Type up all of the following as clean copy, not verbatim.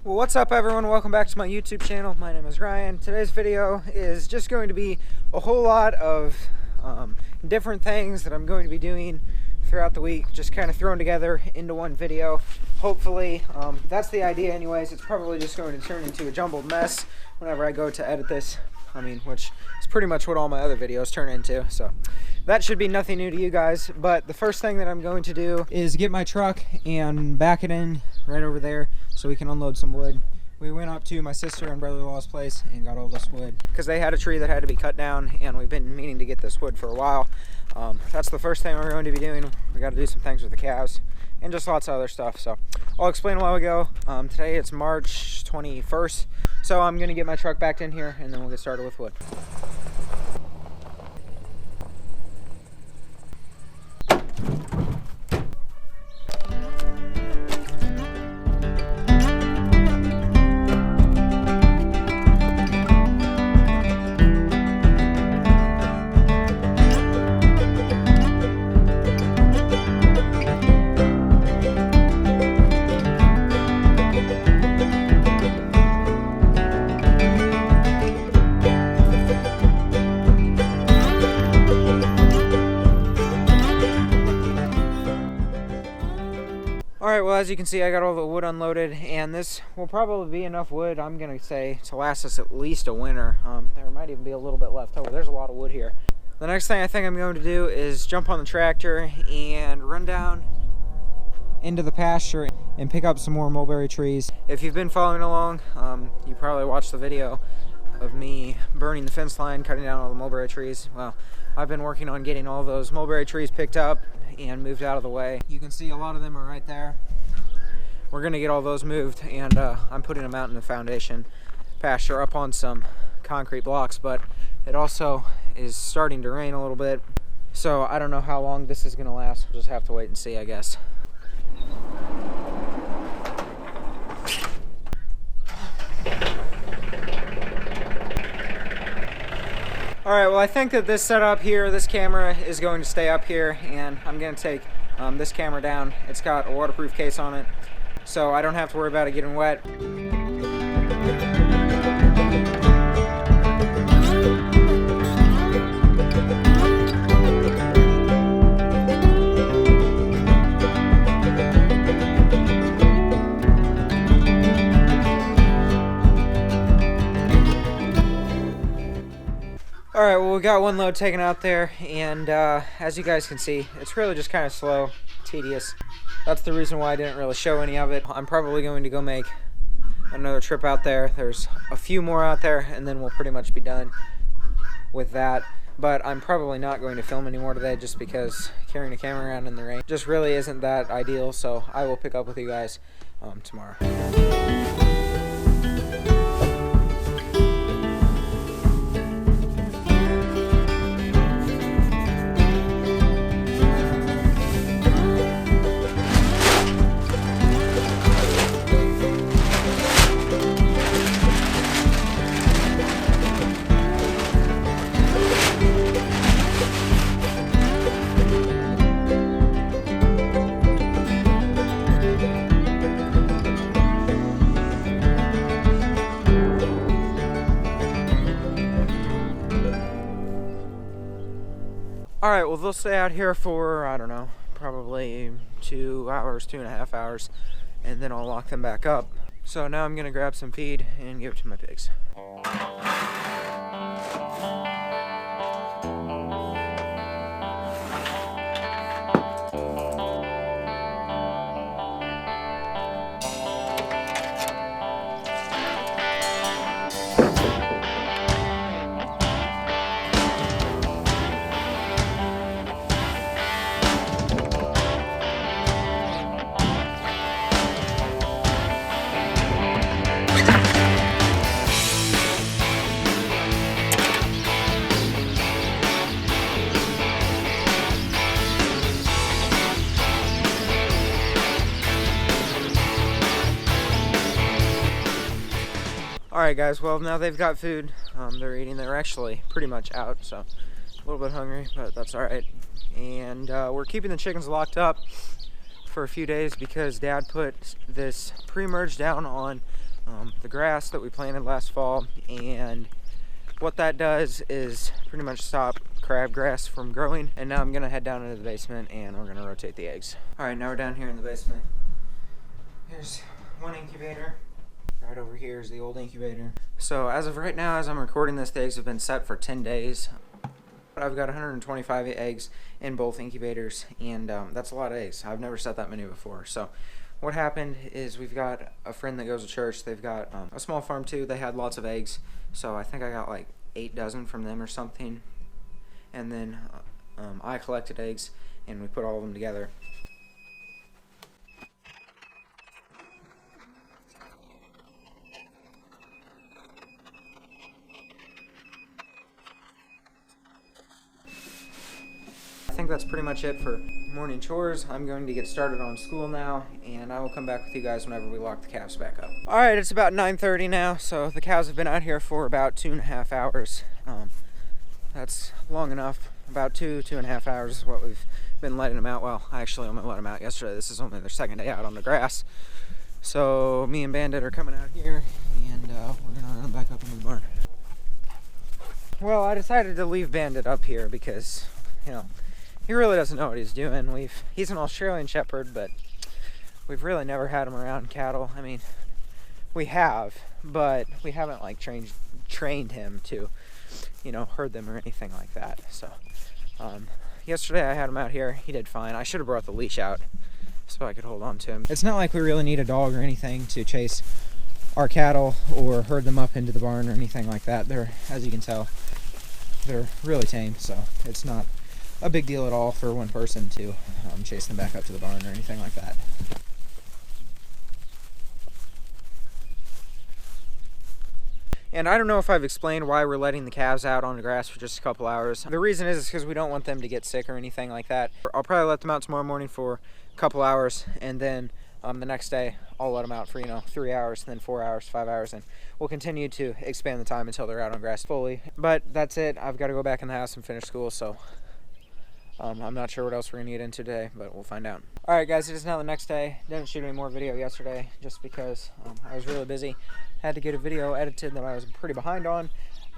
Well, what's up everyone? Welcome back to my YouTube channel. My name is Ryan. Today's video is just going to be a whole lot of different things that I'm going to be doing throughout the week, just kind of thrown together into one video. Hopefully, that's the idea anyways. It's probably just going to turn into a jumbled mess whenever I go to edit this. Which is pretty much what all my other videos turn into. So that should be nothing new to you guys. But the first thing that I'm going to do is get my truck and back it in right over there so we can unload some wood. We went up to my sister and brother-in-law's place and got all this wood because they had a tree that had to be cut down, and we've been meaning to get this wood for a while. That's the first thing we're going to be doing. We got to do some things with the calves and just lots of other stuff. So I'll explain while we go. Today it's March 21st. So I'm going to get my truck backed in here and then we'll get started with wood. Alright, well, as you can see, I got all the wood unloaded, and this will probably be enough wood, I'm going to say, to last us at least a winter. There might even be a little bit left over. There's a lot of wood here. The next thing I think I'm going to do is jump on the tractor and run down into the pasture and pick up some more mulberry trees. If you've been following along, you probably watched the video of me burning the fence line, cutting down all the mulberry trees. Well, I've been working on getting all those mulberry trees picked up and moved out of the way. You can see a lot of them are right there. We're gonna get all those moved, and I'm putting them out in the foundation pasture up on some concrete blocks, but it also is starting to rain a little bit, so I don't know how long this is gonna last. We'll just have to wait and see, I guess. Alright, well, I think that this setup here, this camera is going to stay up here, and I'm going to take this camera down. It's got a waterproof case on it, so I don't have to worry about it getting wet. Alright, well, we got one load taken out there, and as you guys can see, it's really just kind of slow, tedious. That's the reason why I didn't really show any of it. I'm probably going to go make another trip out there. There's a few more out there, and then we'll pretty much be done with that. But I'm probably not going to film anymore today just because carrying a camera around in the rain just really isn't that ideal, so I will pick up with you guys tomorrow. Alright, well, they'll stay out here for, I don't know, probably 2 hours, 2.5 hours, and then I'll lock them back up. So now I'm going to grab some feed and give it to my pigs. Alright guys, well, now they've got food, they're eating. They're actually pretty much out, so a little bit hungry, but that's alright. And we're keeping the chickens locked up for a few days because Dad put this pre-merge down on the grass that we planted last fall, and what that does is pretty much stop crabgrass from growing. And now I'm gonna head down into the basement and we're gonna rotate the eggs. All right, now we're down here in the basement. Here's one incubator. Right over here is the old incubator. So as of right now, as I'm recording this, the eggs have been set for 10 days. I've got 125 eggs in both incubators, and that's a lot of eggs. I've never set that many before. So what happened is we've got a friend that goes to church. They've got a small farm too. They had lots of eggs. So I think I got like 8 dozen from them or something. And then I collected eggs and we put all of them together. I think that's pretty much it for morning chores. I'm going to get started on school now, and I will come back with you guys whenever we lock the calves back up. All right, it's about 9:30 now, so the cows have been out here for about 2.5 hours. That's long enough. About 2.5 hours is what we've been letting them out. Well, I actually only let them out yesterday. This is only their second day out on the grass. So me and Bandit are coming out here, and we're gonna run them back up into the barn. Well, I decided to leave Bandit up here because, you know, he really doesn't know what he's doing. He's an Australian Shepherd, but we've really never had him around cattle. I mean, we have, but we haven't like trained him to, you know, herd them or anything like that. So yesterday I had him out here. He did fine. I should have brought the leash out so I could hold on to him. It's not like we really need a dog or anything to chase our cattle or herd them up into the barn or anything like that. They're, as you can tell, they're really tame, so it's not a big deal at all for one person to chase them back up to the barn or anything like that. And I don't know if I've explained why we're letting the calves out on the grass for just a couple hours. The reason is because we don't want them to get sick or anything like that. I'll probably let them out tomorrow morning for a couple hours, and then the next day I'll let them out for, you know, 3 hours, then 4 hours, 5 hours, and we'll continue to expand the time until they're out on grass fully. But that's it. I've got to go back in the house and finish school, so I'm not sure what else we're gonna get into today, but we'll find out. All right, guys, it is now the next day. Didn't shoot any more video yesterday just because I was really busy. Had to get a video edited that I was pretty behind on.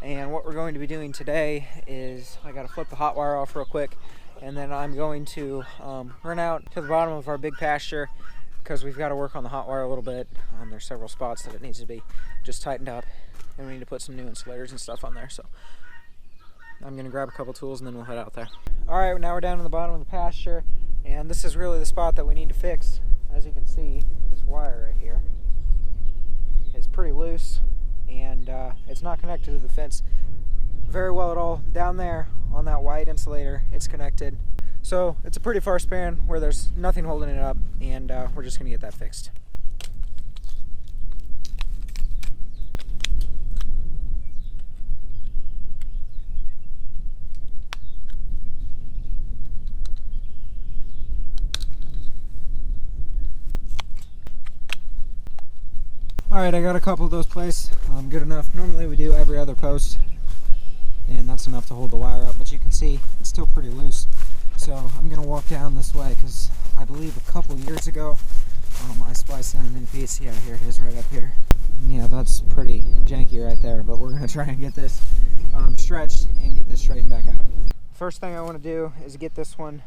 And what we're going to be doing today is I gotta flip the hot wire off real quick, and then I'm going to run out to the bottom of our big pasture because we've got to work on the hot wire a little bit. There's several spots that it needs to be just tightened up, and we need to put some new insulators and stuff on there. So I'm gonna grab a couple tools and then we'll head out there. All right, now we're down in the bottom of the pasture, and this is really the spot that we need to fix. As you can see, this wire right here is pretty loose, and it's not connected to the fence very well at all. Down there on that white insulator, it's connected. So it's a pretty far span where there's nothing holding it up, and we're just gonna get that fixed. Alright, I got a couple of those placed. Good enough. Normally we do every other post, and that's enough to hold the wire up, but you can see it's still pretty loose. So I'm going to walk down this way because I believe a couple years ago I spliced in a new piece. Yeah, here it is right up here. And yeah, that's pretty janky right there, but we're going to try and get this stretched and get this straightened back out. First thing I want to do is get this one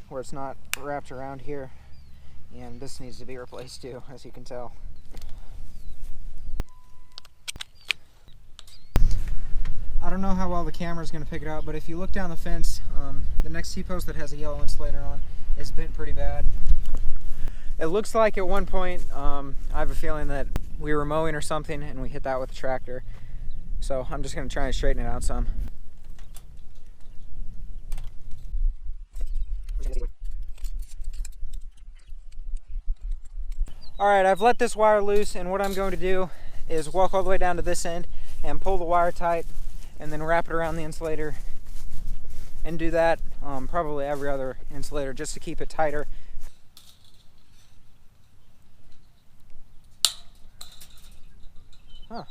where it's not wrapped around here, and this needs to be replaced too, as you can tell. I don't know how well the camera is going to pick it up, but if you look down the fence, the next T-post that has a yellow insulator on is bent pretty bad. It looks like at one point, I have a feeling that we were mowing or something and we hit that with the tractor. So I'm just going to try and straighten it out some. Alright, I've let this wire loose, and what I'm going to do is walk all the way down to this end and pull the wire tight, and then wrap it around the insulator, and do that probably every other insulator just to keep it tighter. Huh.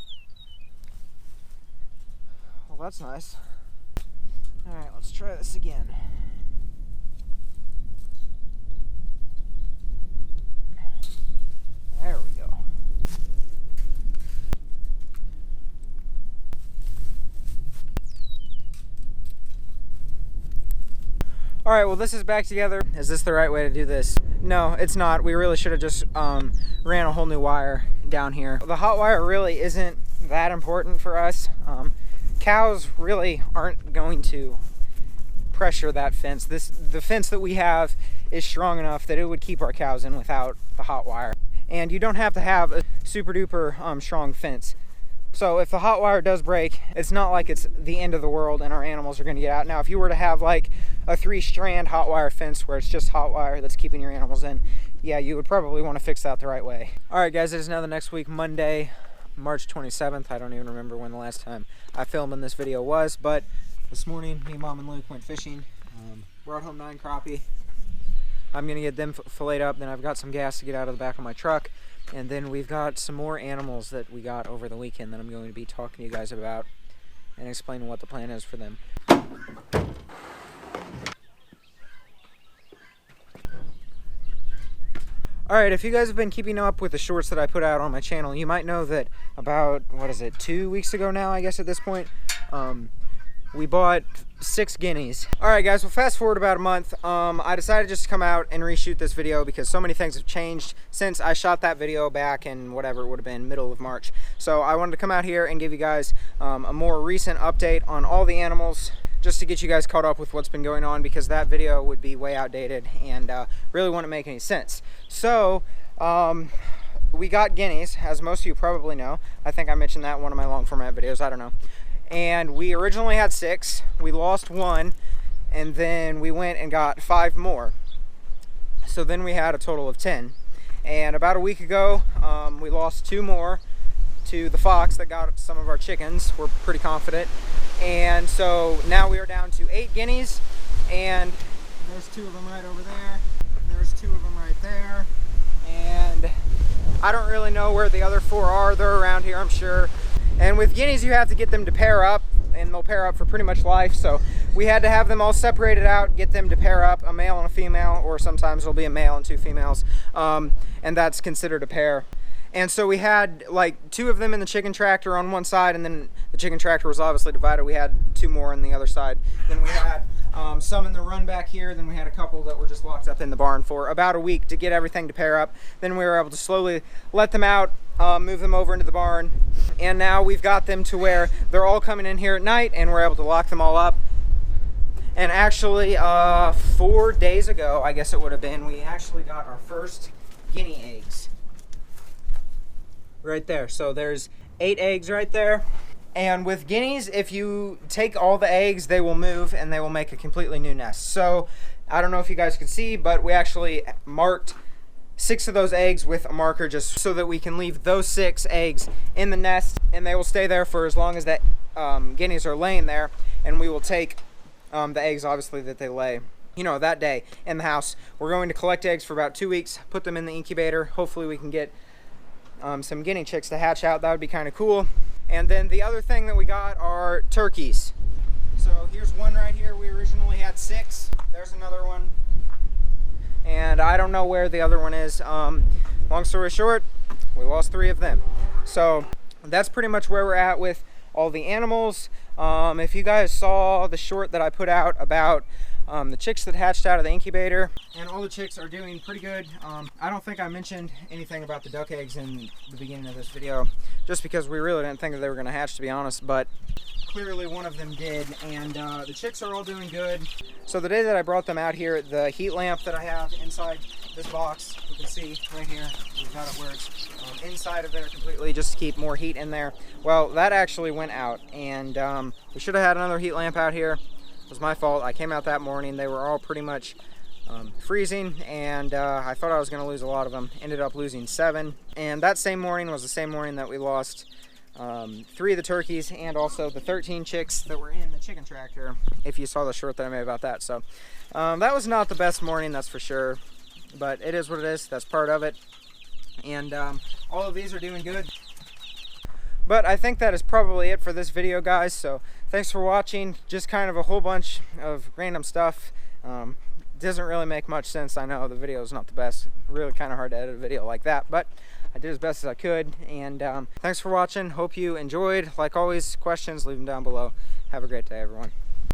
Well, that's nice. Alright, let's try this again. There we go. All right, well, this is back together. Is this the right way to do this? No, it's not. We really should have just ran a whole new wire down here. The hot wire really isn't that important for us. Cows really aren't going to pressure that fence. The fence that we have is strong enough that it would keep our cows in without the hot wire. And you don't have to have a super duper strong fence. So if the hot wire does break, it's not like it's the end of the world and our animals are going to get out. Now, if you were to have like a 3-strand hot wire fence where it's just hot wire that's keeping your animals in, yeah, you would probably want to fix that the right way. All right, guys, it is now the next week, Monday, March 27th. I don't even remember when the last time I filmed in this video was, but this morning, me, Mom, and Luke went fishing. Brought home 9 crappie. I'm going to get them filleted up. Then I've got some gas to get out of the back of my truck. And then we've got some more animals that we got over the weekend that I'm going to be talking to you guys about and explaining what the plan is for them. Alright, if you guys have been keeping up with the shorts that I put out on my channel, you might know that about, 2 weeks ago now, I guess at this point, we bought 6 guineas. Alright guys, well, fast forward about a month, I decided just to come out and reshoot this video because so many things have changed since I shot that video back in whatever it would have been, middle of March. So I wanted to come out here and give you guys a more recent update on all the animals, just to get you guys caught up with what's been going on, because that video would be way outdated and really wouldn't make any sense. So we got guineas, as most of you probably know. I think I mentioned that in one of my long format videos, I don't know. And we originally had 6, we lost 1, and then we went and got 5 more. So then we had a total of 10. And about a week ago, we lost 2 more to the fox that got some of our chickens. We're pretty confident. And so now we are down to 8 guineas, and there's 2 of them right over there. There's 2 of them right there. And I don't really know where the other 4 are. They're around here, I'm sure. And with guineas, you have to get them to pair up, and they'll pair up for pretty much life. So we had to have them all separated out, get them to pair up, a male and a female, or sometimes it'll be a male and 2 females. And that's considered a pair. And so we had like 2 of them in the chicken tractor on one side, and then the chicken tractor was obviously divided. We had 2 more on the other side. Then we had some in the run back here. Then we had a couple that were just locked up in the barn for about a week to get everything to pair up. Then we were able to slowly let them out, move them over into the barn, and now we've got them to where they're all coming in here at night, and we're able to lock them all up. And actually 4 days ago, I guess it would have been, we actually got our first guinea eggs right there. So there's 8 eggs right there. And with guineas, if you take all the eggs, they will move and they will make a completely new nest. So I don't know if you guys can see, but we actually marked 6 of those eggs with a marker just so that we can leave those 6 eggs in the nest, and they will stay there for as long as that guineas are laying there, and we will take the eggs, obviously, that they lay, you know, that day in the house. We're going to collect eggs for about 2 weeks, put them in the incubator. Hopefully we can get some guinea chicks to hatch out. That would be kind of cool. And then the other thing that we got are turkeys. So here's one right here. We originally had 6. There's another one. And I don't know where the other one is. Long story short, we lost 3 of them. So that's pretty much where we're at with all the animals. If you guys saw the short that I put out about the chicks that hatched out of the incubator, and all the chicks are doing pretty good. I don't think I mentioned anything about the duck eggs in the beginning of this video, just because we really didn't think that they were going to hatch, to be honest, but clearly one of them did, and the chicks are all doing good. So the day that I brought them out here, the heat lamp that I have inside this box, you can see right here, we've got it where it's inside of there completely, just to keep more heat in there. Well, that actually went out, and we should have had another heat lamp out here. It was my fault. I came out that morning. They were all pretty much freezing, and I thought I was going to lose a lot of them. Ended up losing 7. And that same morning was the same morning that we lost 3 of the turkeys, and also the 13 chicks that were in the chicken tractor, if you saw the short that I made about that. So that was not the best morning, that's for sure. But it is what it is. That's part of it. And all of these are doing good. But I think that is probably it for this video, guys. So thanks for watching. Just kind of a whole bunch of random stuff. Doesn't really make much sense. I know the video is not the best. Really kind of hard to edit a video like that, but I did as best as I could. And thanks for watching. Hope you enjoyed. Like always, questions, leave them down below. Have a great day, everyone.